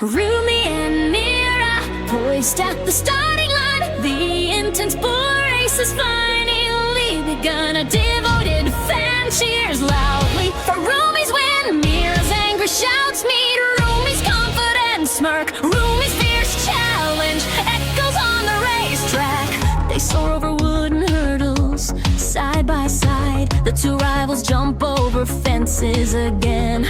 Rumi and Mira, poised at the starting line. The intense bull race has finally begun. A devoted fan cheers loudly for Rumi's win. Mira's angry shouts meet Rumi's confident smirk. Rumi's fierce challenge echoes on the racetrack. They soar over wooden hurdles, side by side. The two rivals jump over fences again.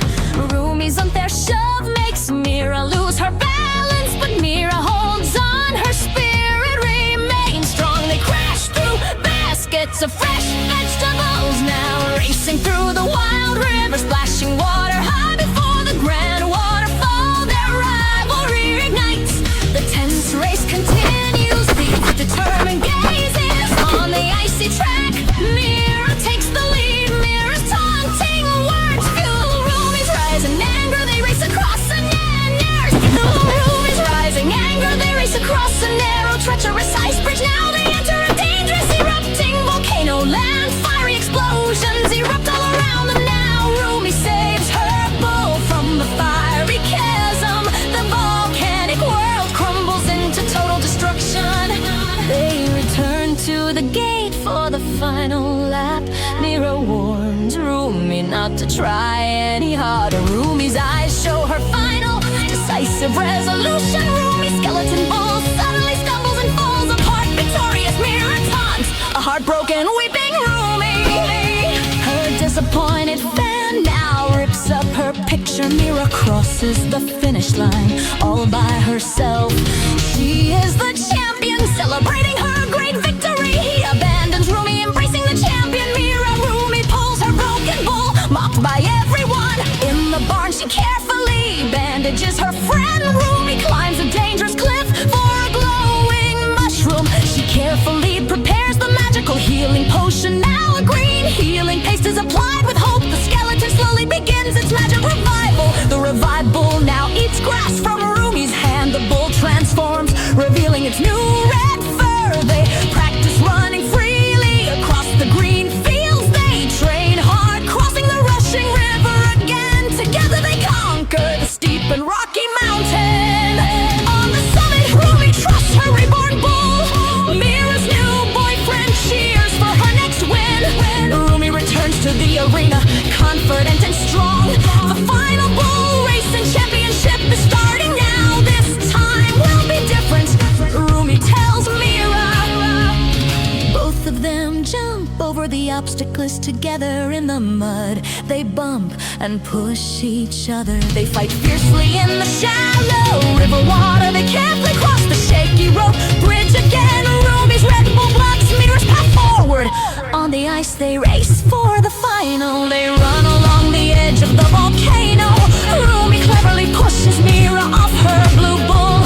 Rumi's unfair shove makes Mira lose her balance, but Mira holds on, her spirit remains strong. They crash through baskets of fresh vegetables, now racing through the wild river, splashing water high before the grand waterfall. Their rivalry ignites, the tense race continues, the determined gaze is on the icy track. Mira takes the lead, Mira's taunting words fuel Rumi's rising anger. They race across the Rumi's rising anger. They race across a narrow, treacherous ice bridge. Now they enter a dangerous erupting volcano land. Fiery explosions erupt all around them now. Rumi saves her bull from the fiery chasm. The volcanic world crumbles into total destruction. They return to the gate for the final lap. Mira warns Rumi not to try any harder. Rumi's eyes show her final decisive resolution. Rumi's skeleton bull suddenly stumbles and falls apart. Victorious, Mira taunts a heartbroken, weeping Rumi. Her disappointed fan now rips up her picture. Mira crosses the finish line all by herself. She is the champion, celebrating her great victory. He abandons Rumi, embracing the champion. Mira, Rumi pulls her broken bull, mocked by everyone. In the barn she carefully bandages her friend. Rumi climbs a dangerous cliff for a glowing mushroom. She carefully prepares the magical healing potion. Now a green healing paste is applied with hope. The skeleton slowly begins its magic revival. The revived bull now eats grass from Rumi's hand. The bull transforms, revealing its new red fur. They practice running freely across the green fields. They train hard, crossing the rushing river again. Together they conquer the steep and rocky mountain. On the summit, Rumi trusts her reborn bull. Mira's new boyfriend cheers for her next win. Rumi returns to the arena, confident and strong. The final bull race and championship is starting now. This time will be different, Rumi tells Mira. Both of them jump over the obstacles together in the mud. They bump and push each other. They fight fiercely in the shallow river water. They carefully cross the shaky rope bridge again. Rumi's RedBull blocks Mira's path forward. On the ice they race for the final. They run along the edge of the volcano. Rumi cleverly pushes Mira off her blue bull.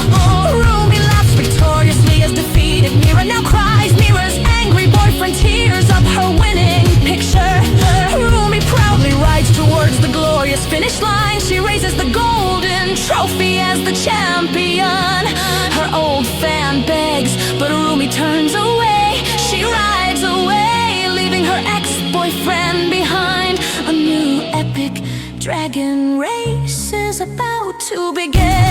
Rumi laughs victoriously as defeated Mira now cries. Mira's angry boyfriend tears up her winning picture. Rumi proudly rides towards the glorious finish line. She raises the golden trophy as the champion. Her old fan begs, but Rumi turns away. She rides away, leaving her ex-boyfriend behind. A new epic dragon race is about to begin.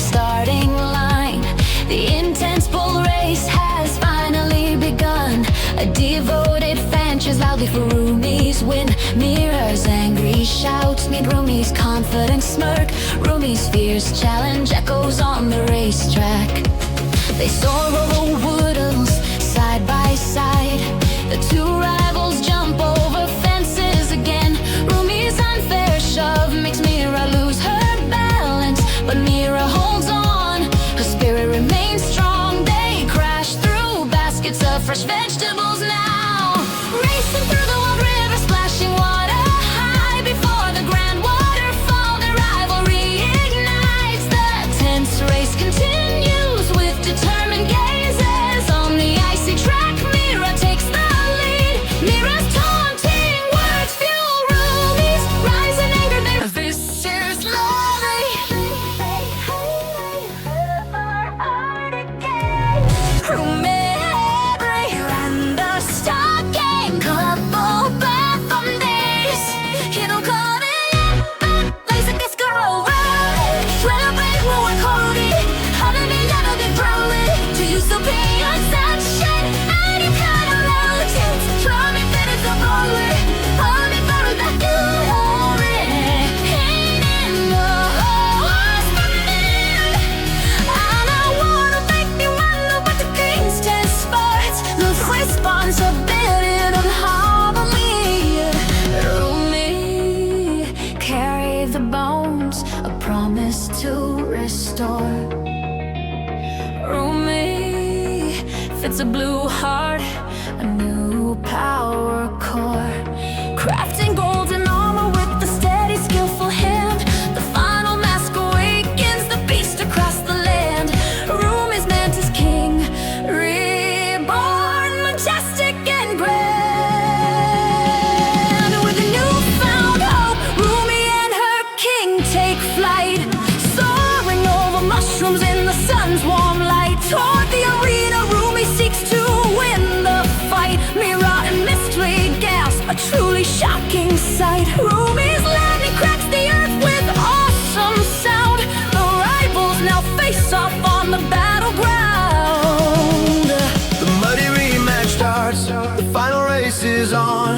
Starting line, the intense bull race has finally begun. A devoted fan cheers loudly for Rumi's win. Mira's angry shouts meet Rumi's confident smirk. Rumi's fierce challenge echoes on the racetrack. They soar over woodlands, side by side. The two rivals jump over fences again. Rumi's unfair shove makes Mira lose her balance, but Mira holds on, her spirit remains strong. They crash through baskets of fresh vegetables now, racing through the wild river, splashing water high before the grand waterfall. Their rivalry ignites, the tense race continues with determined gazes on the icy track. Mira takes the lead. Mira's taunting words fuel Rumi's rising anger. This is lovely. store. Rumi fits a blue heart, a new power core. Crafting golden armor with the steady, skillful hand. The final mask awakens the beast across the land. Rumi's mantis king, reborn, majestic and grand. With a newfound hope, Rumi and her king take flight, soaring over mushrooms in the sun's warm light. Toward the arena, Rumi seeks to win the fight. Mira and mystery gasp, a truly shocking sight. Rumi's landing cracks the earth with awesome sound. The rivals now face off on the battleground. The muddy rematch starts, the final race is on.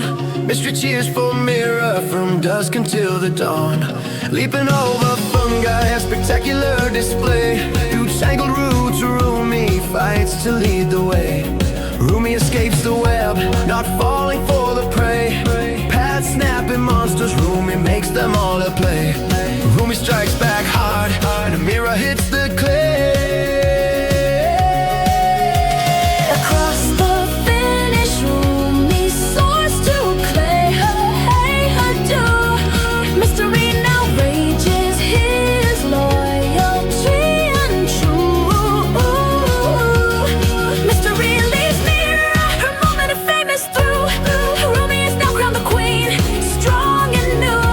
Mystery cheers for Mira from dusk until the dawn. Leaping over fungi, a spectacular display. Through tangled roots, Rumi fights to lead the way. Rumi escapes the web, not falling for the prey. Paths snapping monsters, Rumi makes them all at play. Rumi strikes back hard, and Mira hits the clay. Across the finish, Rumi soars to clay. Hey, adieu. Mystery now rages, his loyalty untrue. Mystery leaves Mira, her moment of fame is through. Rumi is now crowned the queen, strong and new.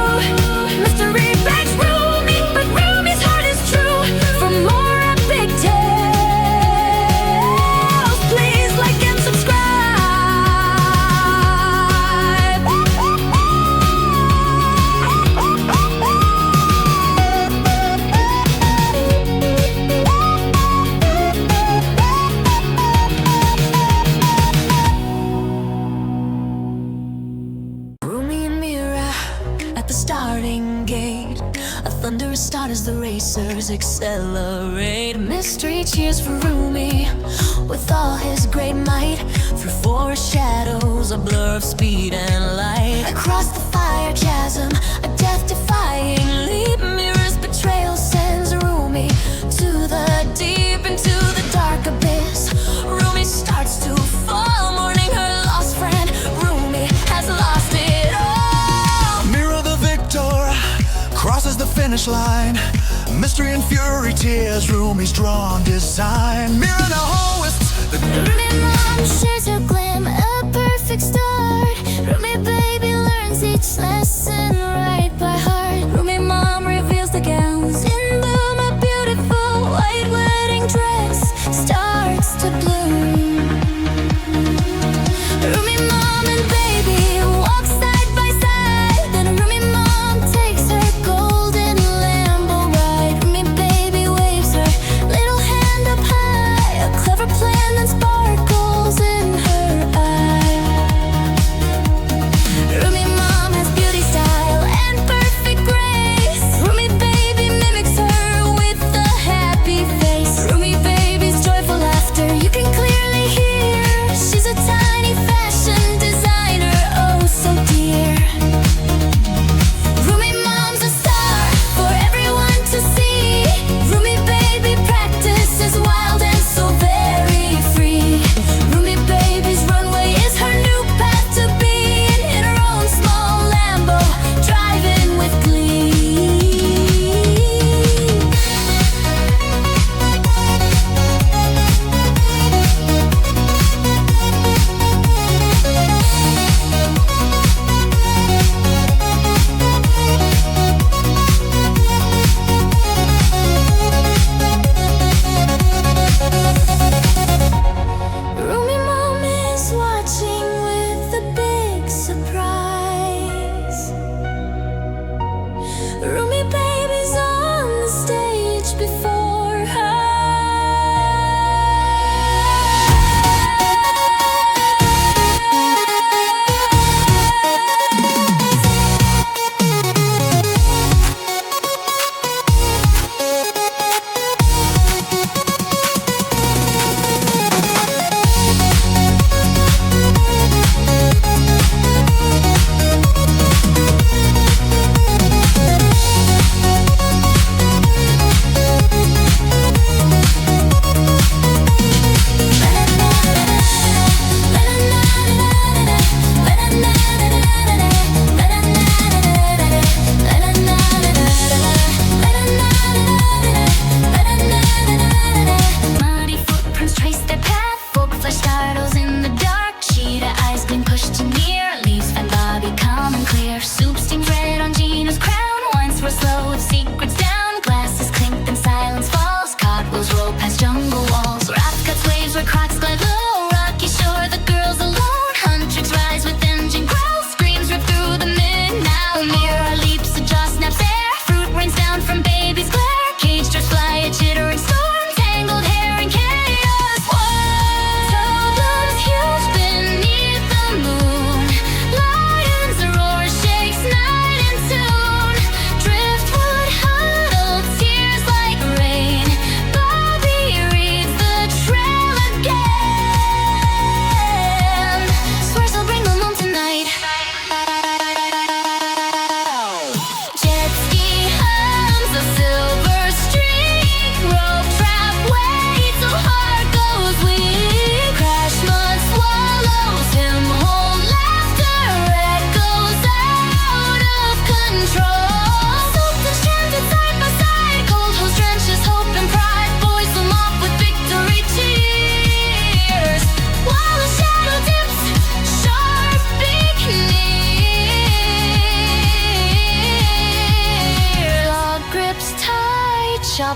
Mystery begs Rumi, but Rumi's heart is true. For more epic tales, please like and subscribe. Rumi and Mira at the starting gate. A thunderous start as the racers accelerate. Mystery cheers for Rumi with all his great might. Through forest shadows, a blur of speed and light. Across the fire chasm, a death-defying leap. Mira's betrayal sends Rumi to the deep, into the dark abyss. Rumi starts to fall, mourning her lost friend. Rumi has lost it all. Mira the victor crosses the finish line. Mystery and fury tears, Rumi's drawn design. Mira now hoists the Rumi mom shares her glim, a perfect start. Rumi baby learns each lesson right by heart. Rumi mom reveals the gowns in bloom, a beautiful white wedding dress starts to bloom. Rumi mom and baby walk side by side. Then Rumi mom takes her golden Lambo ride. Rumi baby waves her little hand up high, a clever plan that sparkles in her eye. Rumi mom has beauty style,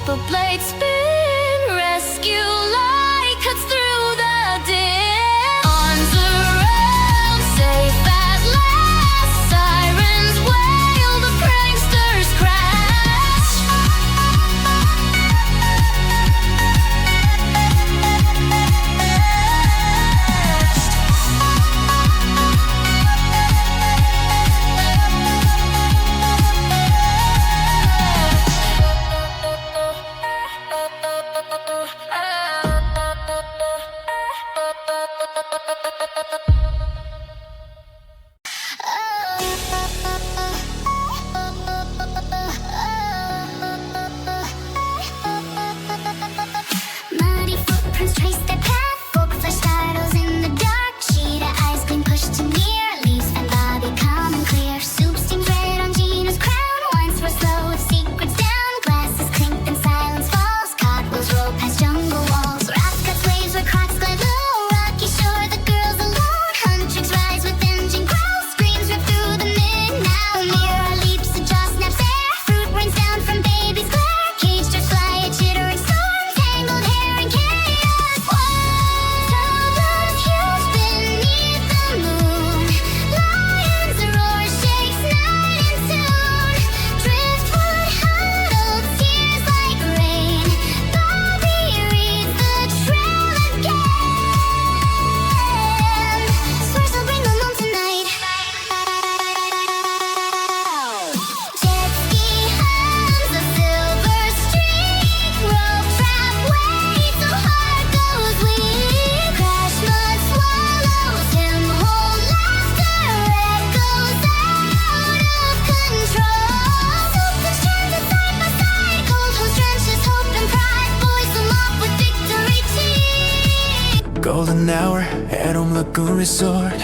copper blade spin. Rescue light cuts through the din. Arms around, safe at last. Sirens wail, the pranksters crash. Muddy footprints trace their path. Gold-flesh startles in the dark. Cheetah eyes gleam pushed to near. Leaves and Bobby calm and clear. Soup steams red on Jinu's crown. Wines were slow with secrets down. Glasses clink and silence falls. Cartwheels roll past jungle walls. Wrath cuts waves where crocs glide low. Rocky shore, the girls alone. Huntrix rise with engine growls. Screams rip through the midnight. Mira leaps, a jaw snaps air. Fruit rains down from baby's glare. Caged or fly, a chittering storm. Tangled hair and chaos. Turbulent hues beneath the moon. Lions roar, shakes night and tune. Driftwood huddled, tears like rain. Bobby reads the trail again. Swears he'll bring them home tonight. Jet ski hums, a silver streak. Rope trap waits, so heart goes weak. Crash mud swallows him whole. Laughter echoes out of control. Sultans chanted side by side. Cold host trenches, hope and pride. Boys them off with victory cheek. Golden hour at Home Lagoon Resort.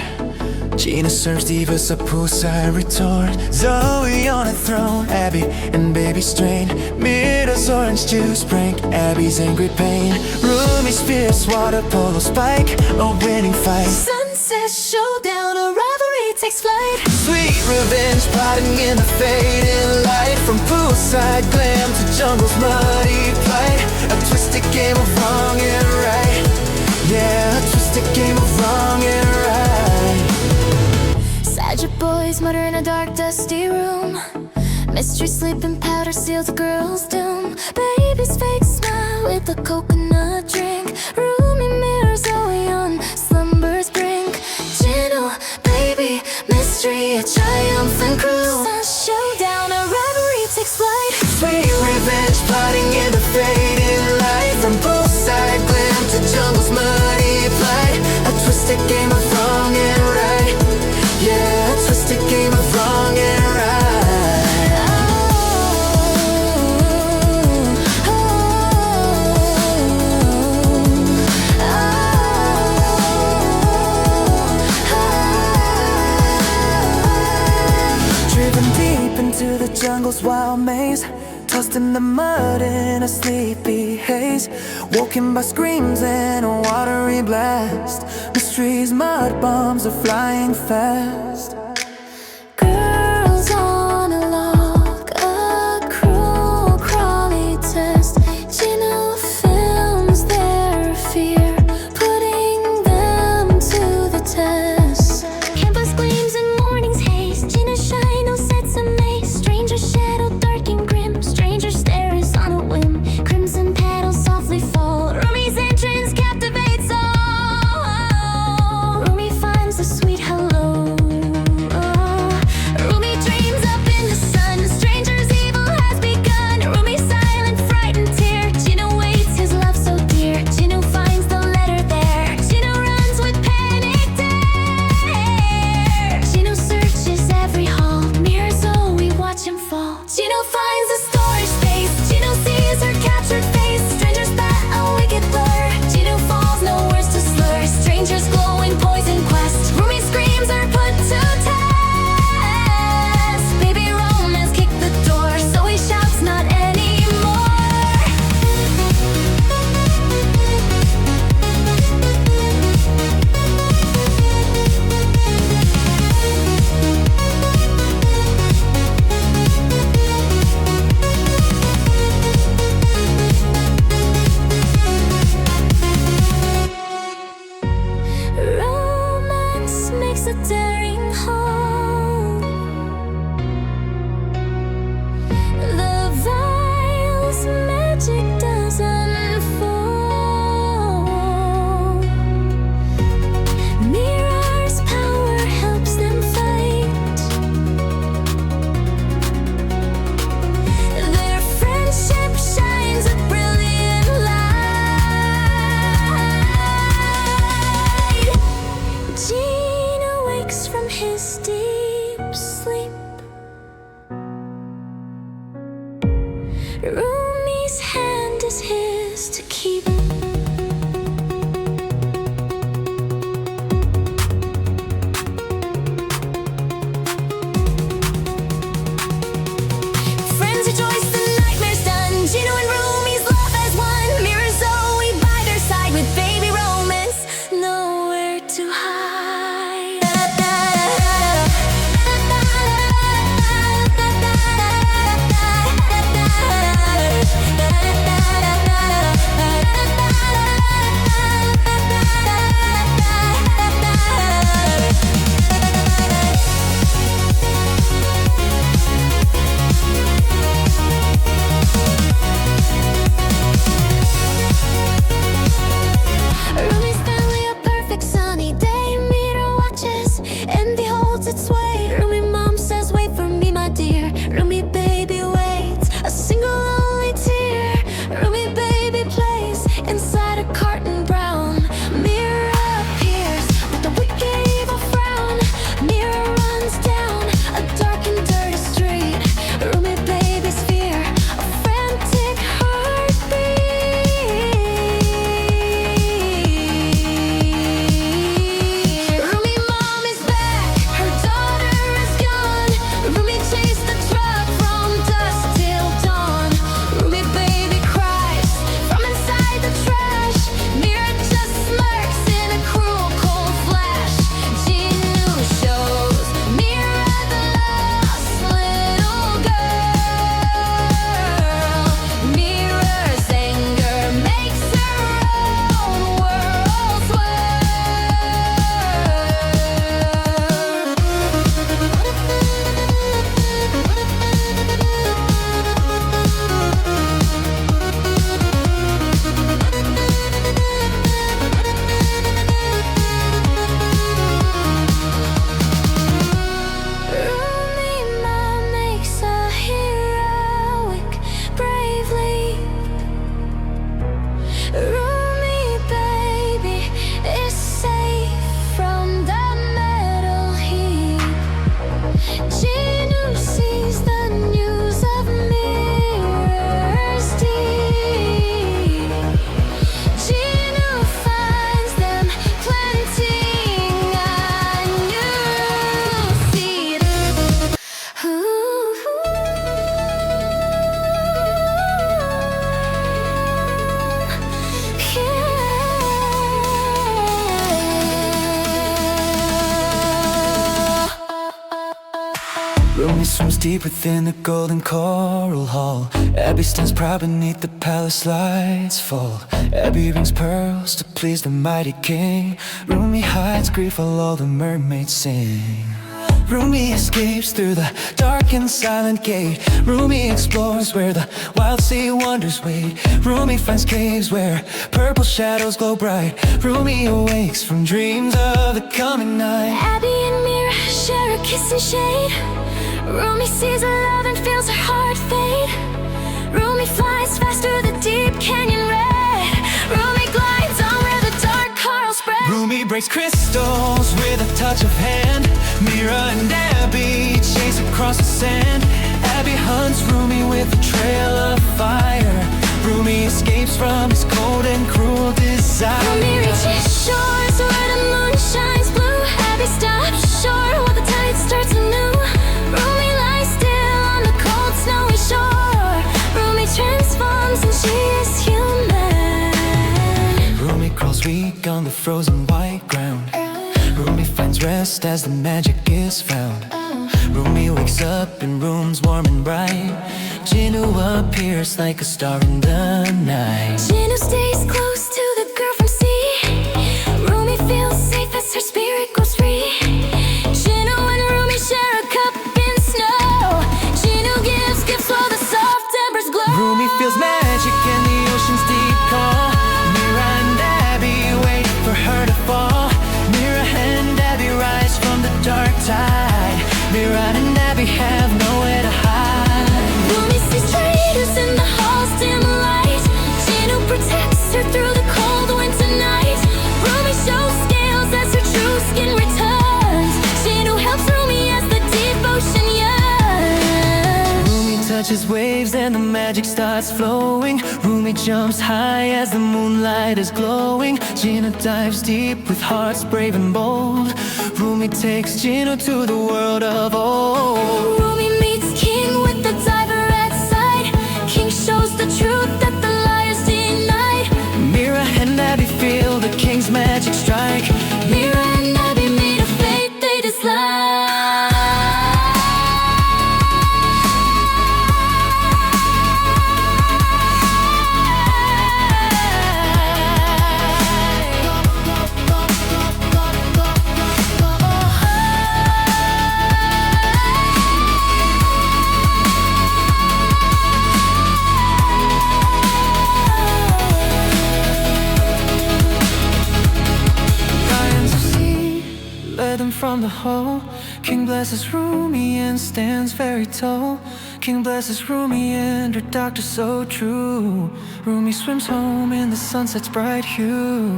Gina serves divas a poolside retort. Zoey on a throne, Abby and baby strain. Mira's orange juice prank, Abby's angry pain. Rumi's fierce water polo spike, a winning fight. Sunset showdown, a rivalry takes flight. Sweet revenge plotting in the fading light. From poolside glam to jungle's muddy plight. A twisted game of wrong and right. Yeah, a twisted game of wrong and right. Sadger boys mutter in a dark, dusty room. Mystery sleeping powder seals the girl's doom. Baby's fake smile with a coconut drink. Rumi, Mira, Zoey on slumber's brink. Jinu, baby, mystery, a triumphant crew. Sun showdown, a rivalry takes flight. Sweet revenge plotting in the fading light. From poolside glam to jungle's muddy plight. A twisted game of wrong and right. Yeah, a twisted game of wrong and right. Driven deep into the jungle's wild maze. Tossed in the mud in a sleepy haze. Woken by screams and a watery blast. Mysteries, mud bombs are flying fast. Girls on a log, a cruel crawly test. Jinu films their fear, putting them to the test. Campus gleams in morning's haze. Jina shine, no sets amaze. Stranger shadow, dark and grim. Stranger stares on a whim. Crimson petals softly fall. Rumi's entrance captivates all. Rumi finds a sweet hello. keep. Friends rejoice, the nightmare's done. Jinu and Rumi's love as one. Mira, Zoey by their side with baby romance, nowhere to hide. Rumi's family, a perfect sunny day. Mira watches and beholds its way. Rumi mom says, wait for me, my dear. Rumi baby waits, a single lonely tear. Rumi baby plays inside a carton brown. Mira appears with a wicked evil frown. Mira runs down a dark and dirty street. Rumi baby's fear, a frantic heartbeat. Rumi mom is back, her daughter is gone. Rumi chased the truck from dusk till dawn. Rumi baby cries from inside the trash. Mira just smirks in a cruel cold flash. Jinu shows Mira the lost little girl. Mira's anger makes her own world swirl. Rumi mom makes a heroic brave leap. Rumi baby is safe from the metal heap. Jinu sees the news of Mira's deed. Jinu finds them planting a new seed. Rumi swims deep within the golden coral hall. Abby stands proud beneath the palace lights fall. Abby rings pearls to please the mighty king. Rumi hides grief while all the mermaids sing. Rumi escapes through the dark and silent gate. Rumi explores where the wild sea wonders wait. Rumi finds caves where purple shadows glow bright. Rumi awakes from dreams of the coming night. Abby and Mira share a kiss and shade. Rumi sees her love and feels her heart fade. Rumi flies fast through the deep canyon red. Rumi glides on where the dark corals spread. Rumi breaks crystals with a touch of hand. Mira and Abby chase across the sand. Abby hunts Rumi with a trail of fire. Rumi escapes from his cold and cruel desire. Rumi reaches shores where the moon shines blue. Abby stops short while the tide starts anew. Rumi lies still on the cold snowy shore. Rumi transforms and she is human. Rumi crawls weak on the frozen white ground. Rumi finds rest as the magic is found. Rumi wakes up in rooms warm and bright. Jinu appears like a star in the night. Jinu stays close to the girl from sea. Rumi feels safe as her spirit goes free. Jinu and Rumi share a cup in snow. Jinu gives gifts while the soft embers glow. Rumi feels magic in the ocean's deep call. Mira and Abby wait for her to fall. Mira and Abby rise from the dark tide. Mira and Abby have nowhere to hide. Rumi sees traitors in the hall's dim light. Jinu catches waves and the magic starts flowing. Rumi jumps high as the moonlight is glowing. Jinu dives deep with hearts brave and bold. Rumi takes Jinu to the world of old. Rumi meets King with the diver at side. King shows the truth that the liars denied. Mira and Abby feel the king's magic strike. Mira and Abby made a fate they dislike. From the hole, King blesses Rumi and stands very tall. King blesses Rumi and her doctor so true. Rumi swims home in the sunset's bright hue.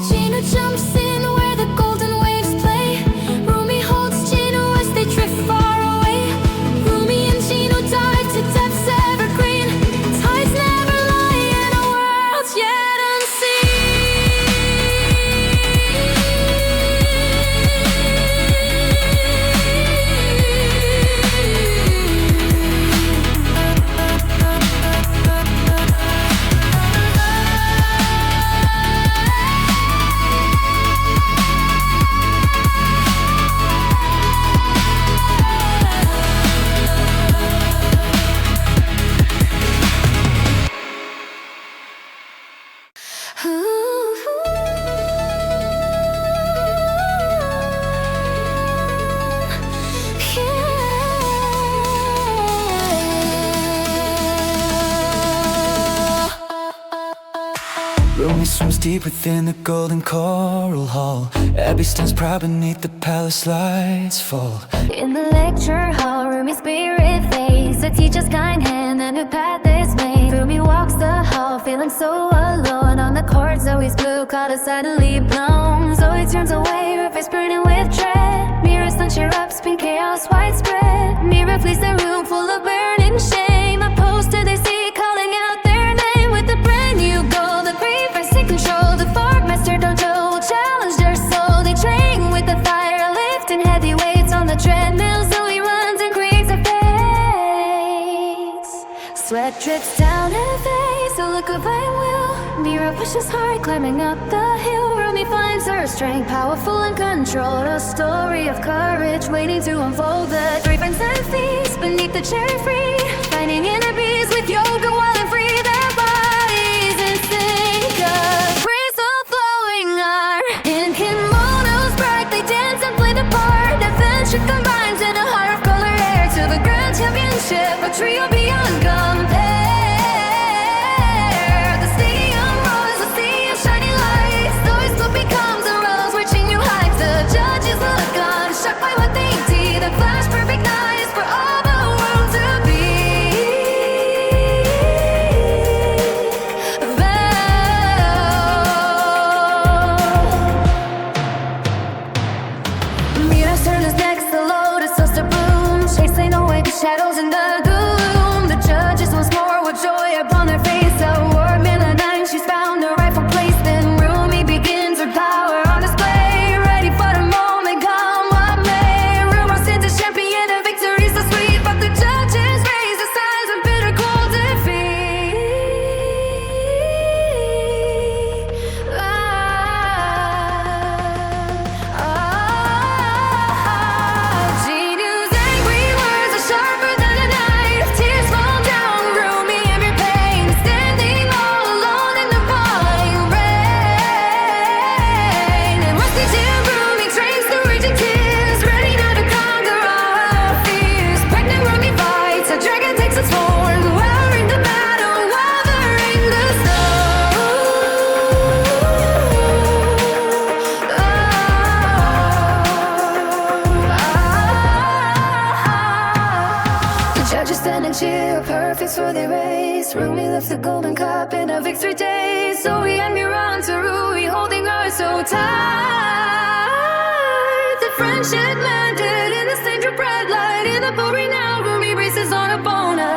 Jinu jumps in where the golden waves play. Rumi holds Jinu as they drift far away. Rumi and Jinu dive to depths evergreen. Tides never lie in a world yet unseen. Rumi swims deep within the golden coral hall. Abby stands proud beneath the palace lights fall. In the lecture hall, Rumi's spirit fades. The teacher's kind hand, the new path is made. Rumi walks the hall, feeling so alone. On the court, Zoey's blue collar suddenly blown. Zoey turns away, her face burning with dread. Mira stunts her up, spin chaos widespread. Mira flees the room full of burning shame. A poster they see calling out their name. With a brand new goal, the creepers take control. The Fort Master Dojo will challenge their soul. They train with the fire, lifting heavy weights on the treadmill. Zoey runs and creates a face. Sweat drips down her face, a look of iron will. Mira pushes hard, climbing up the hill. Rumi finds her strength, powerful and controlled. A story of courage waiting to unfold. The three friends and feast beneath the cherry tree, finding inner peace with yoga while and free. Their bodies in sync, crystal flowing art. In kimonos bright, they dance and play the part. Adventure combines in a heart of color air. To the grand championship, a trio beyond compare. The stadium roars, a sea of shining lights. Zoey's club becomes a rose, reaching new heights. The judges look on, shocked by what they see. The flash perfect nights for all the world to be. Mira's turn is next, the lotus starts to bloom, chasing away the shadows in the gloom. The judges once more with joy upon their face. A war Milanine, she's found her rightful place. Then Rumi begins her power on display, ready for the moment, come what may. Rumor sends a champion, a victory so sweet, but the judges raise the signs of bitter cold defeat. Jinu's angry words are sharper than a knife. Tears fall down, Rumi in your pain, standing all alone in the falling rain. And rusty Jim Rumi trains the raging tears, ready now to conquer all our fears. Pregnant Rumi fights, a dragon takes its form, weathering the battle, weathering the storm. The judges stand and cheer, perfect for their race. Rumi lifts the golden cup in a victory day. Zoey and Mira on to Rumi, holding her so tight. The friendship landed in the stranger bright light. In the pouring now, Rumi races on opponent.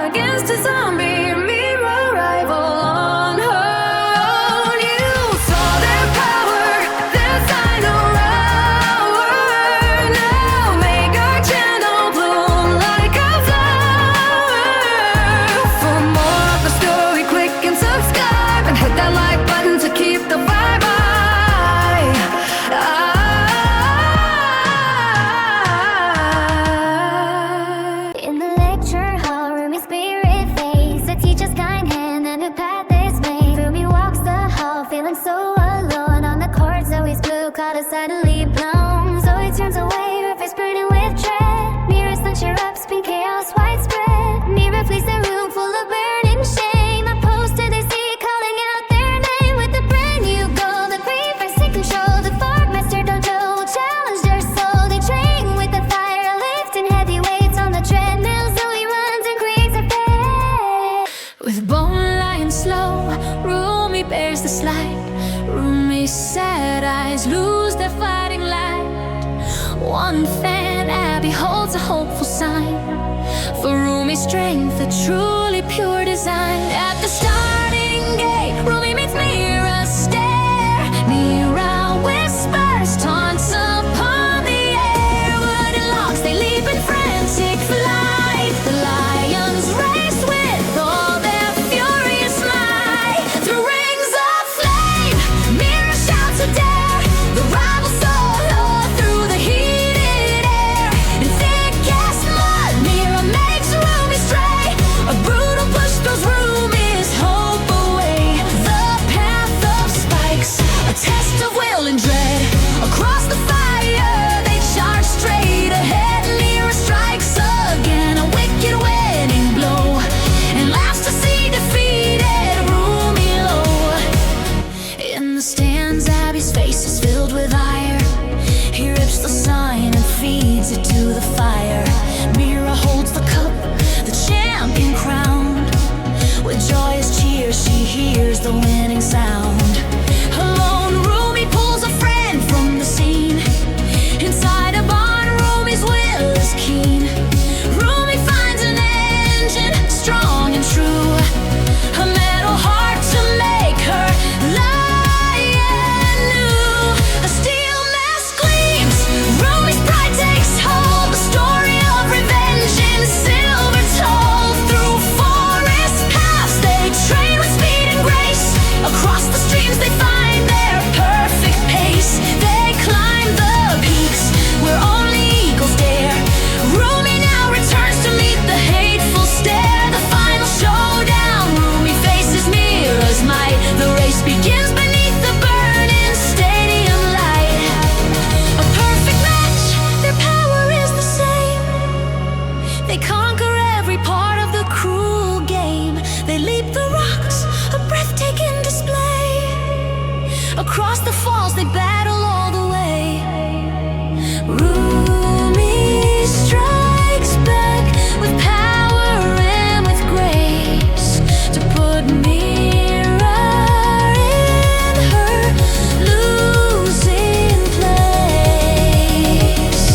bears the slight. Rumi's sad eyes lose their fighting light. One fan, Abby, holds a hopeful sign for Rumi's strength, a truly pure design. At the starting gate, Rumi meets Mira stare. Mira whispers taunts upon the air. Wooden logs, they leap in frantic flight. The lions race with all their furious might. Through rings of flame, Mira shouts a dare. The rivals solo through the heated air. In thick as mud, Mira makes Rumi stray. A brutal push throws Rumi's hope away. The path of spikes, a test of will and dread. Across the fire, they charge straight ahead. Mira strikes again, a wicked winning blow, and laughs to see defeated Rumi low. In the stands, Abby's face is filled with ire. He rips the sign and feeds it to the fire. Mira holds the cup, the champion crowned. With joyous cheers, she hears the winning sound. Alone, Rumi pulls a friend from the scene. Inside a barn, Rumi's will is keen. Rumi finds an engine, strong and true. A metal heart to make her lion new. A steel mask gleams, Rumi's pride takes hold. The story of revenge in silver told. Through forest paths, they train with speed and grace. Across the streams, they find their perfect pace. They climb the peaks where only eagles dare. Rumi now returns to meet the hateful stare. The final showdown, Rumi faces Mira's might. The race begins beneath the burning stadium light. A perfect match, their power is the same. They conquer every part of the cruel game. They leap the rocks, a breathtaking display. Across the falls, they battle all the way. Rumi strikes back with power and with grace to put Mira in her losing place.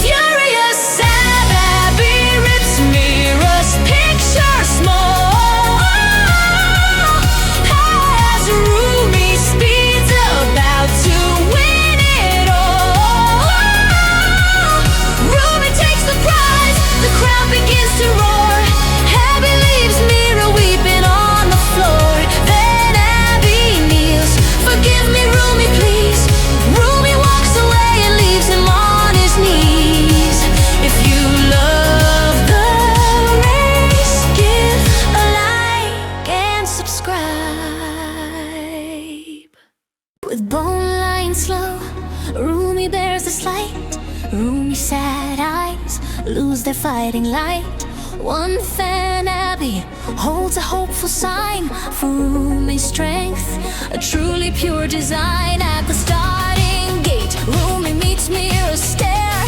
Furious Abby rips Mira's picture small as Rumi speeds about to win it all. Rumi takes the prize, the crowd begins to roar. Abby leaves Mira weeping on the floor. Then Abby kneels, forgive me Rumi please. Rumi walks away and leaves him on his knees. If you love the race, give a like and subscribe. With bone lines slow, Rumi bears the slight. Rumi's sad eyes lose their fighting light. One fan, Abby, holds a hopeful sign for Rumi's strength, a truly pure design. At the starting gate, Rumi meets Mira stare.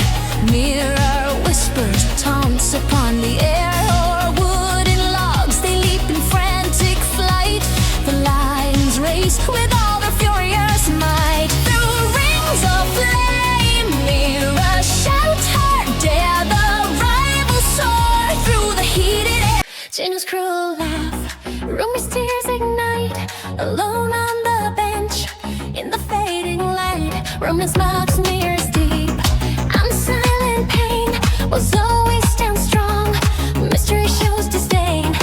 Mira whispers taunts upon the air. O'er wooden logs, they leap in frantic flight. The lions race with all their furious might. Through rings of flame, Mira shouts her dare. The rivals soar through the heated air. Jinu's cruel laugh, Rumi's tears ignite. Alone on the bench, in the fading light, Rumi smokes Mira's deep. I'm silent pain, while Zoey stands strong. Mystery shows disdain.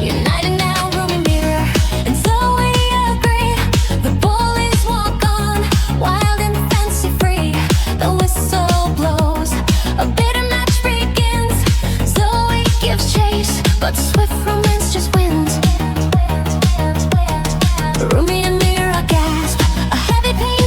United now, Rumi, Mira, and Zoey agree. The bullies walk on, wild and fancy free. The whistle blows, a bitter match begins. Zoey gives chase, but swift romance just wins. Rumi and Mira gasp, a heavy pain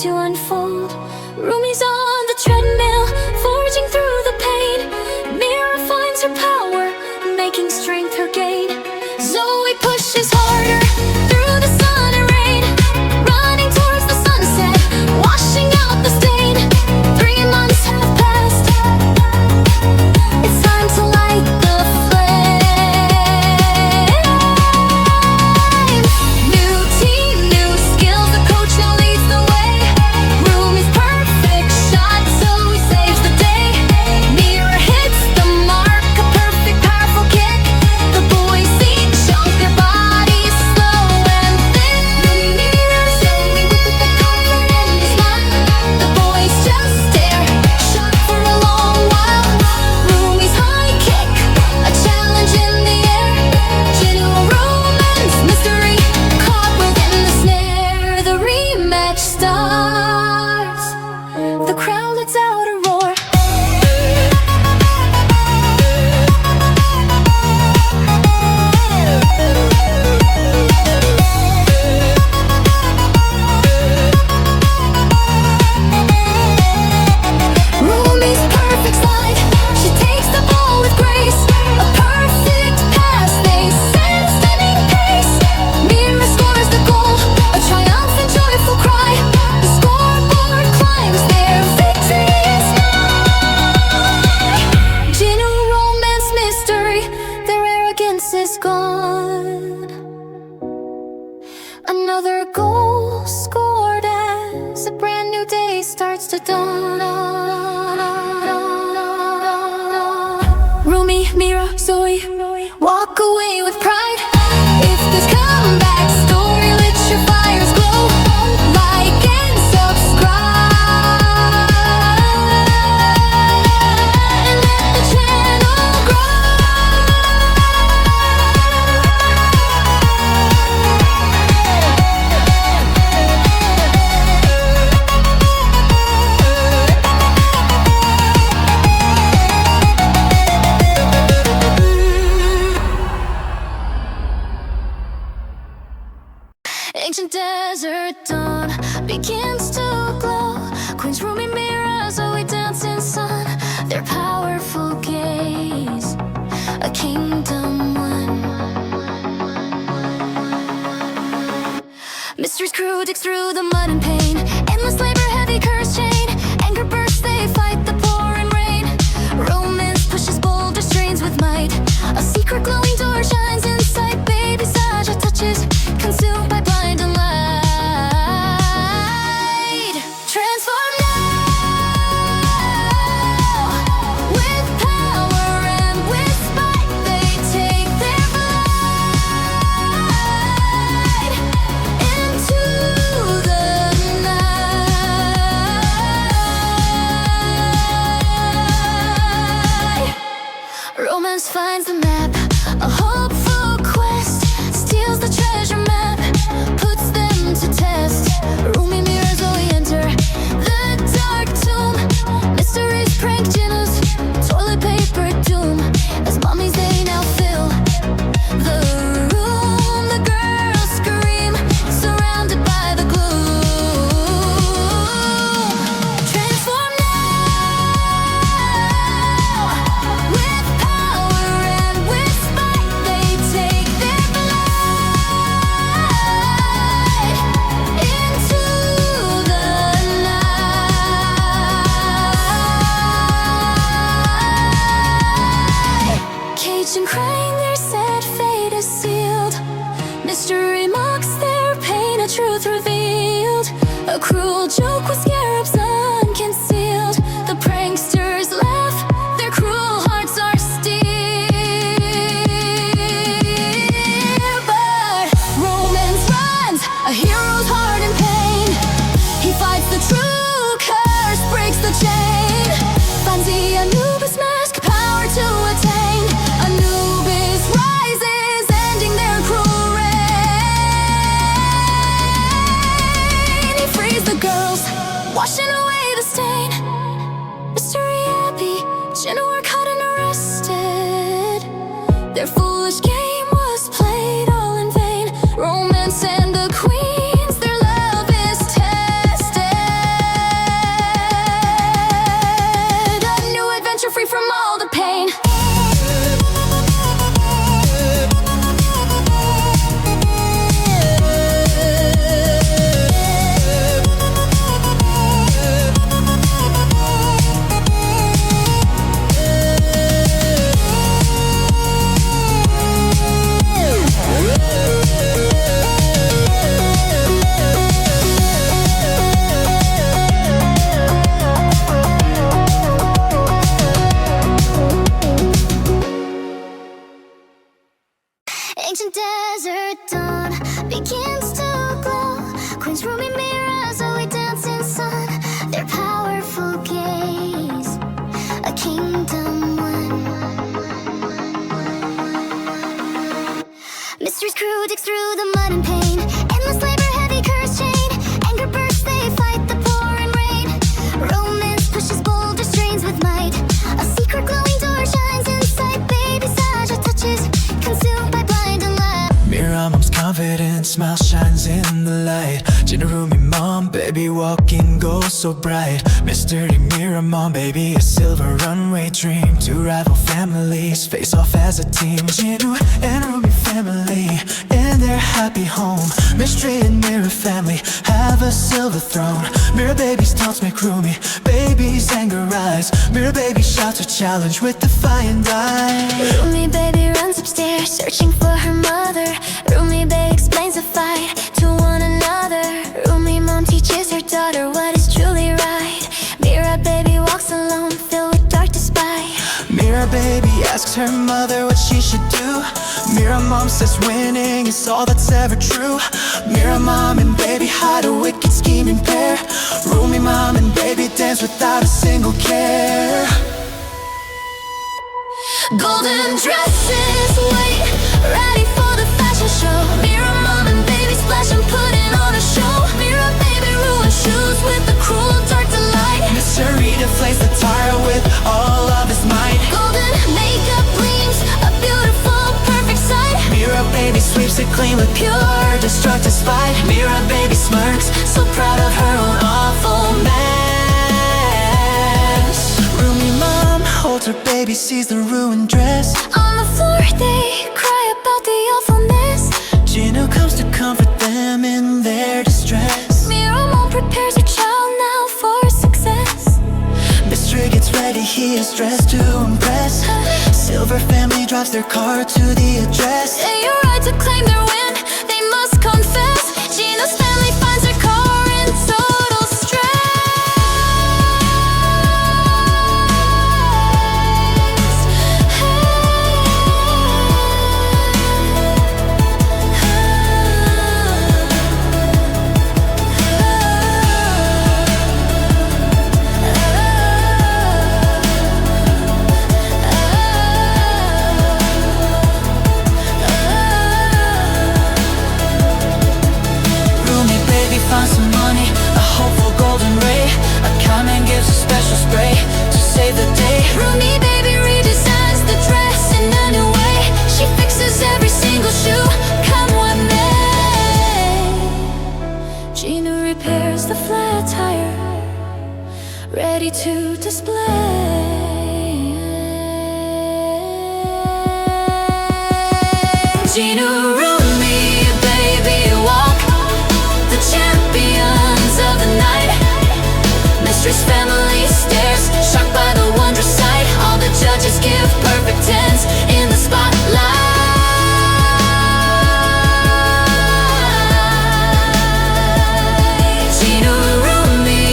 to unfold. Rumi's on the treadmill, forging through the pain. Mira finds her power, making strength her gain. Zoey pushes harder through the sun and rain, running towards the sunset, washing out the stain. 3 months have passed. It's time to light the flame. New team, new skills, the coach now leads the way. Rumi's perfect shot, Zoey saves the day. Mira hits the mark, a perfect powerful kick. The boys each chunk their bodies slow and thin. Mira, Zoey with the confident smile. The boys just stare, shocked for a long while. Rumi's high kick, a challenge in the air. Jinu romance, mystery, caught within the snare. The rematch starts. The crowd lets out a roar. Rumi's perfect slide, she takes the ball with grace. A perfect pass, they set a stunning pace. Mira scores the goal, a triumphant, joyful cry. The scoreboard climbs, their victory is nigh. Jinu romance mystery, their arrogance is gone. Another goal scored as a brand new day starts to dawn. Rumi, Mira, Zoey walk away with pride. If this comeback story lit your fires glow, like and subscribe, and let the channel ancient desert dawn begins to glow. Queens Rumi, Mira, Zoey dance in sun. Their powerful gaze, a kingdom won. Mysteries crew digs through the mud and pain. Endless labor, heavy curse chain. Anger bursts, they fight the pouring rain. Romance pushes boulder strains with might. A secret glowing door shines inside. Baby Saja touches, consumed by blinding light. Transform now, with power and with spite. They take their flight into the night. Romance finds the map, a hopeful quest. Steals the treasure map, puts them to test. Rumi, Mira, Zoey enter the dark tomb. Mysteries prank Jinu's toilet paper doom. As mummies they now fill the room. The girls scream, surrounded by the gloom. Transform now, with power and with spite. They take their flight into the night. Caged and crying, their sad fate is sealed. Mystery mocks their pain, a truth revealed. A cruel joke with scarabs unconcealed. The pranksters laugh, their cruel hearts are steel. But romance runs, a hero's heart in pain. He fights the true curse, breaks the chain. Finds the Anubis mask, power to attain. Anubis rises, ending their cruel reign. He frees the girls, washing away the stain. Mystery happy, Jinu are caught and arrested. Their foolish game was played all in vain. Romance and the queens, their love is tested. so bright. Mystery Mira mom, baby, a silver runway dream. Two rival families face off as a team. Jinu and Rumi family in their happy home. Mystery and Mira family have a silver throne. Mira baby's taunts make Rumi baby's anger rise. Mira baby shouts a challenge with defiant eyes. Rumi baby runs upstairs searching for her mother. Rumi baby explains the fight to one another. Rumi mom teaches her daughter what is truly right. Mira baby walks alone filled with dark despite. Mira baby asks her mother what she should do. Mira mom says winning is all that's ever true. Mira mom and baby hide a wicked scheming pair. Rumi mom and baby dance without a single care. Golden dresses wait, ready for the fashion show. Mira mom and baby splash and putting on a show. Mira baby ruins shoes with a cruel dark delight. Mystery deflates the tire with all of his might. Golden makeup gleams, a beautiful perfect sight. Mira baby sweeps it clean with pure destructive spite. Mira baby smirks, so proud of her own awful mess. Rumi mom holds her baby, sees the ruined dress. On the floor they cry about the awfulness. Jinu comes to comfort them in their distress. Mira mom prepares her child now for success. Mystery gets ready, he is dressed to impress. Silver family drives their car to the address. They right to claim their win, they must confess. Jinu's family finds their car in total stress. Rumi baby redesigns the dress in a new way. She fixes every single shoe, come what may. Jinu repairs the flat tire, ready to display. Jinu, Rumi, baby walk, the champions of the night. Mistress family stares, shocked by the wondrous sight. All the judges give perfect tens in the spotlight. Jinu, Rumi,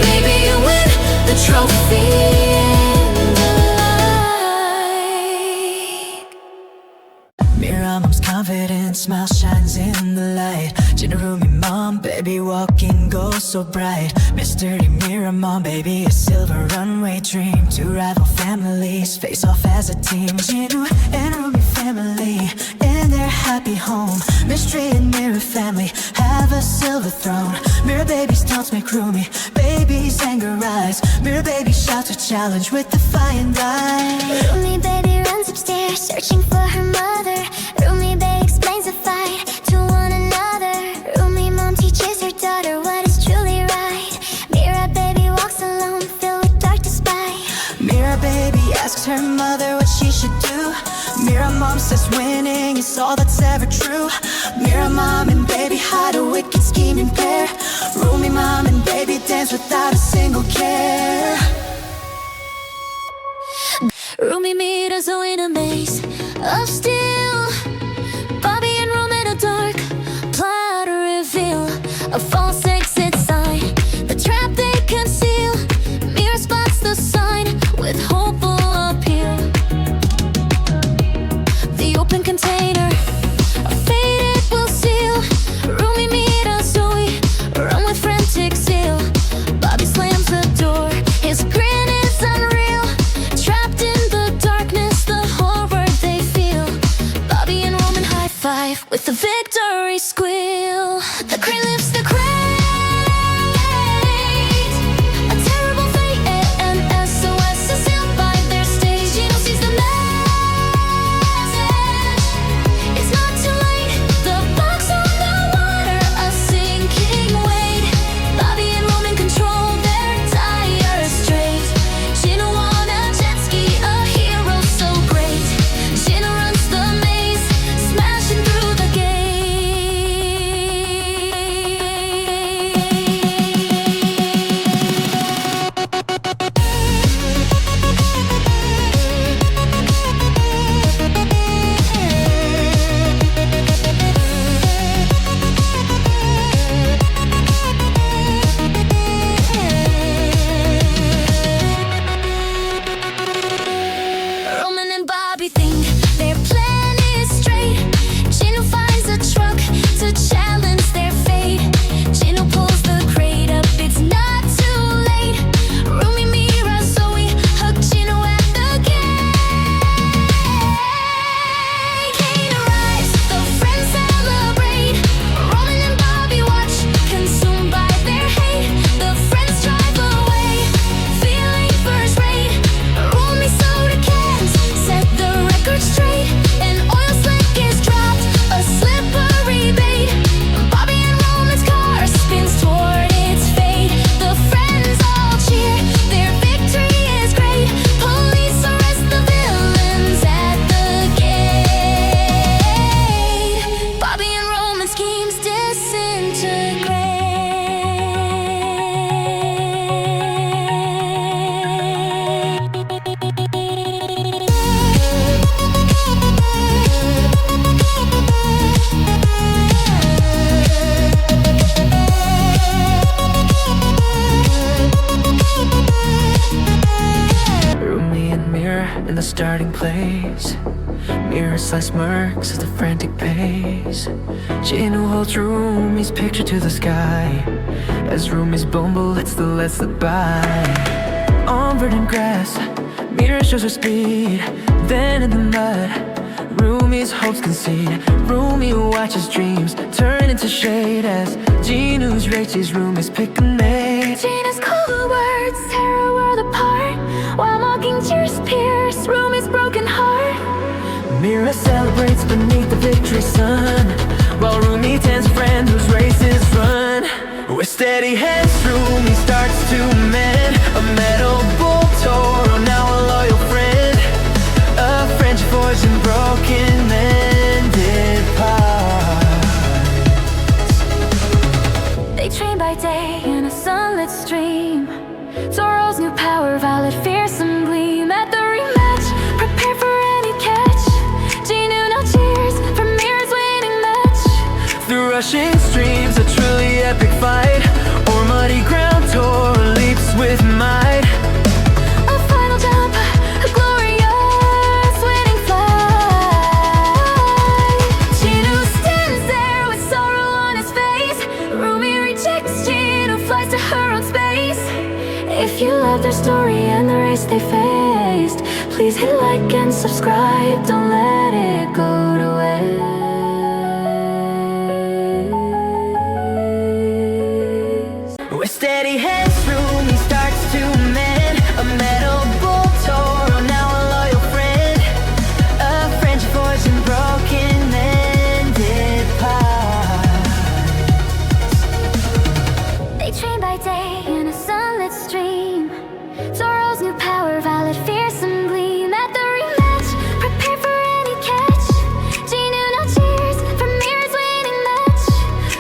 baby you win the trophy in the light. Mira mom's confident smile shines in the light. Jinu, Rumi mom, baby walking goes so bright. Mystery Mira mom, baby a silver runway dream. Two rival families face off as a team. Jinu and Rumi family in their happy home. Mystery and Mira family have a silver throne. Mira baby's taunts make Rumi baby's anger rise. Mira baby shouts a challenge with defiant eyes. Rumi baby runs upstairs searching for her mother. Rumi baby explains the fight to one another. Rumi mom teaches her daughter what is truly right. Mira baby walks alone filled with dark despite. Mira baby asks her mother what she should do. Mira mom says winning is all that's ever true. Mira mom and baby hide a wicked scheming pair. Rumi mom and baby dance without a single care. Rumi meet a Zoey in a maze of steel. Bobby and Rome in a dark plot to reveal a false exit sign, the trap they conceal. Mira spots the sign with hopeful appeal. The open container, a fate it will seal. Rumi meet a Zoey, run with frantic zeal. Bobby slams the door, his grin is unreal. Trapped in the darkness, the horror they feel. Bobby and Roman high five with the victory squeal. The crane lifts the crate. A terrible fate and SOS is sealed by their stage. Jinu sees the message. It's not too late. The box on the water, a sinking weight. the starting place. Mira smirks as the frantic pace. Jinu holds Rumi's picture to the sky as Rumi's bumble lets the lead slip by. On verdant grass, Mira shows her speed. Then in the mud, Rumi's hopes concede. Rumi watches dreams turn into shade as Jinu's rage sees Rumi's pick a mate. Jinu's cold words tear our world apart, while mocking tears pierce Rumi's broken heart. Mira celebrates beneath the victory sun, while Rumi tends a friend whose race is run. With steady hands, Rumi starts to mend a metal bull Toro, now a loyal friend. A friendship forged in broken, mended parts. They train by day in a sunlit stream. Toro's new power, violet, fearsome gleam. At the rematch, prepare for any catch. Jinu now cheers for Mira's winning match. Through rushing streams, a truly epic fight, or muddy ground, Toro leaps with might. A final jump, a glorious winning flight. Jinu stands there with sorrow on his face. Rumi rejects Jinu, flies to her own space. If you love their story and the race they faced, please hit like and subscribe, don't let it go to waste. With steady hands, Rumi starts to mend a metal bull Toro, now a loyal friend. A friendship forged in broken, mended parts. They train by day in a sunlit stream. Toro's new power, violet, fearsome gleam. At the rematch, prepare for any catch. Jinu now cheers for Mira's winning match.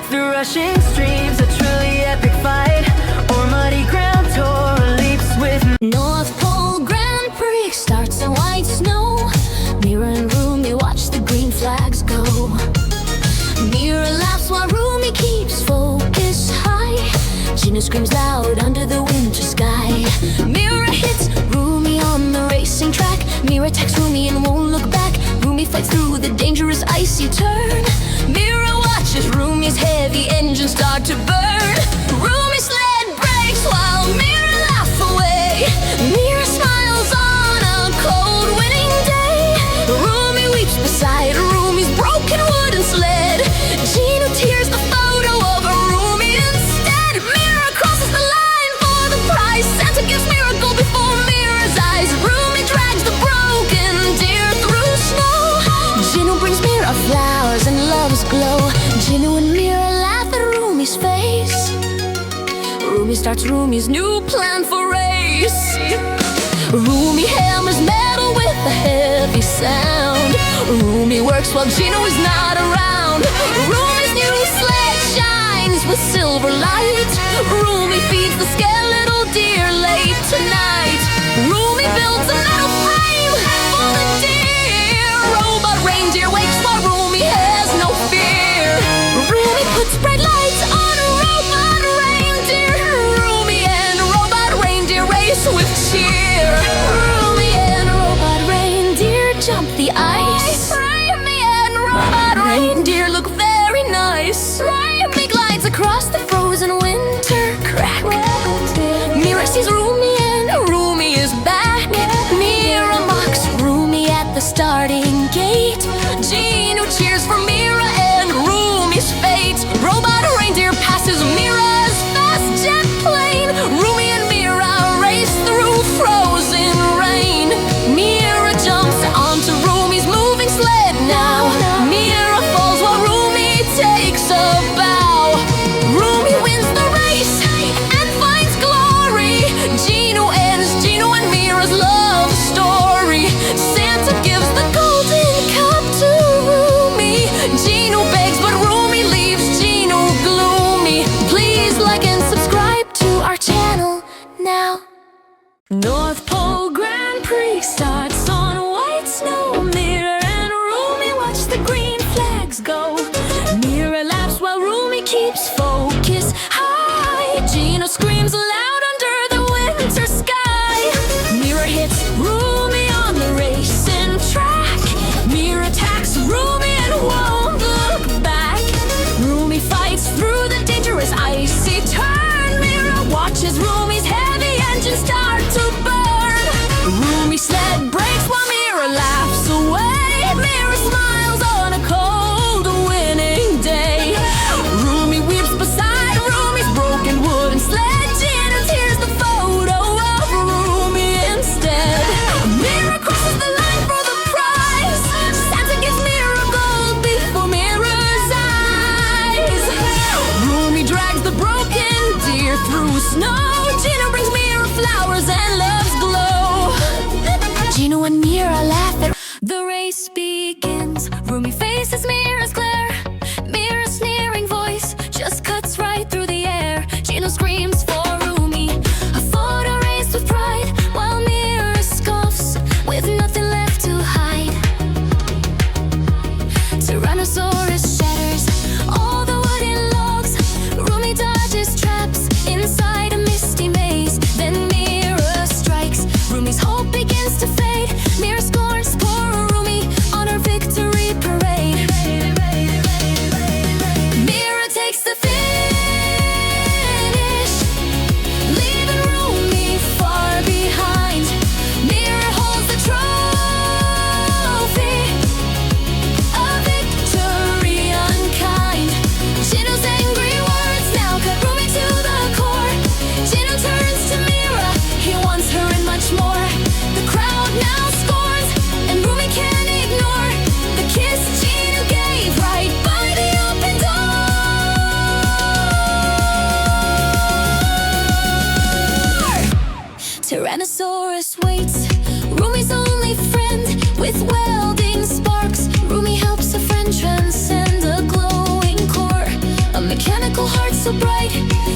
Through rushing streams, a truly epic fight, or muddy ground, Toro leaps with North Pole Grand Prix starts in white snow. Mira and Rumi watch the green flags go. Mira laughs while Rumi keeps focus high. Jinu screams loud under the winter sky. Mira hits Rumi on the racing track. Mira attacks Rumi and won't look back. Rumi fights through the dangerous icy turn. Mira watches Rumi's heavy engine start to burn. Rumi's sled breaks while Mira laughs away. Mira smiles on a cold winning day. Rumi weeps beside Rumi's broken wooden sled. Jinu tears the photo of a Rumi instead. Mira crosses the line for the prize. Santa gives Mira gold before Mira's eyes. Rumi drags the broken deer through snow. Jinu brings Mira flowers and love's glow. Jinu and Mira laugh at Rumi's face. Rumi starts Rumi's new plan for race. Rumi hammers metal with a heavy sound. Rumi works while Jinu is not around. Rumi's new sled shines with silver light. Rumi feeds the skeletal deer late tonight. Rumi builds a metal frame for the deer. Robot reindeer wakes while Rumi has no fear. Rumi puts bright lights on a robot reindeer. Rumi and robot reindeer race with cheer. Rumi and robot reindeer jump the ice. Rumi and robot reindeer look very nice. Rumi glides across the frozen winter crack. Mira sees Rumi and Rumi is back. Mira mocks Rumi at the starting gate. Jinu cheers for Mira and Rumi's fate. Robot reindeer passes Mira's fast jet plane. Rumi and Mira race through frozen rain. Mira jumps onto Rumi's moving sled now. Mira falls while Rumi takes a bow. Rumi wins the race and finds glory. Jinu ends Jinu and Mira's love story. Santa gives the golden cup to Rumi. Jinu begs but Rumi leaves Jinu gloomy. Please like and subscribe to our channel now. North Pole Grand Prix starts on white snow. Mira and Rumi watch the green flags go. Mira laughs while Rumi keeps focus high. Jinu screams loud under the winter sky. Mira hits Rumi on the race Tyrannosaurus waits, Rumi's only friend with welding sparks. Rumi helps a friend transcend a glowing core. A mechanical heart so bright,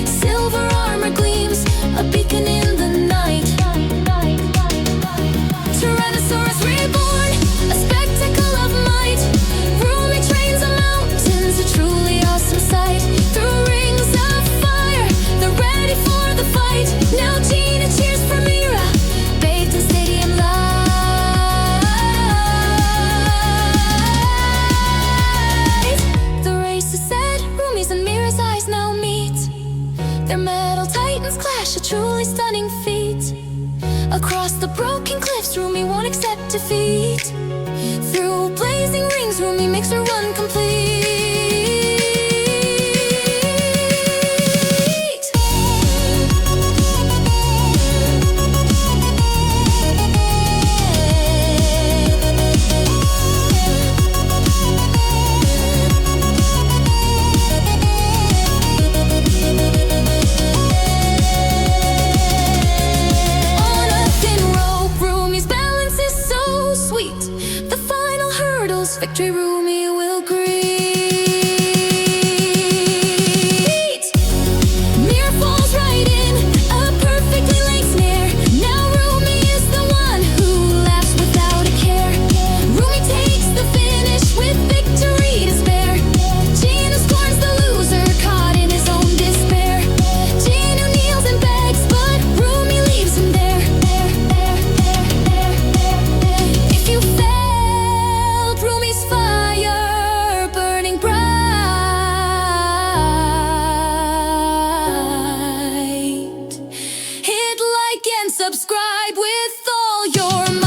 silver armor gleams, a beacon in the night. Tyrannosaurus reborn, a spectacle of might. Rumi trains the mountains, a truly awesome sight. Through rings of fire, they're ready for the fight. Now Jinu cheers for Mira, bathed in stadium light. The race is set, Rumi's and Mira's eyes now meet. Their metal titans clash, a truly stunning feat. Across the broken cliffs, Rumi won't accept defeat. Through blazing rings, Rumi makes her run complete. On a thin rope, Rumi's balance is so sweet. The final hurdles, victory Rumi will greet. Mira falls right in, a perfectly laid snare. Now Rumi is the one who laughs without a care. Rumi takes the finish with victory to spare. Jinu scorns the loser, caught in his own despair. Jinu kneels and begs, but Rumi leaves him there. If you felt Rumi's fire burning bright, hit like and subscribe with all your might.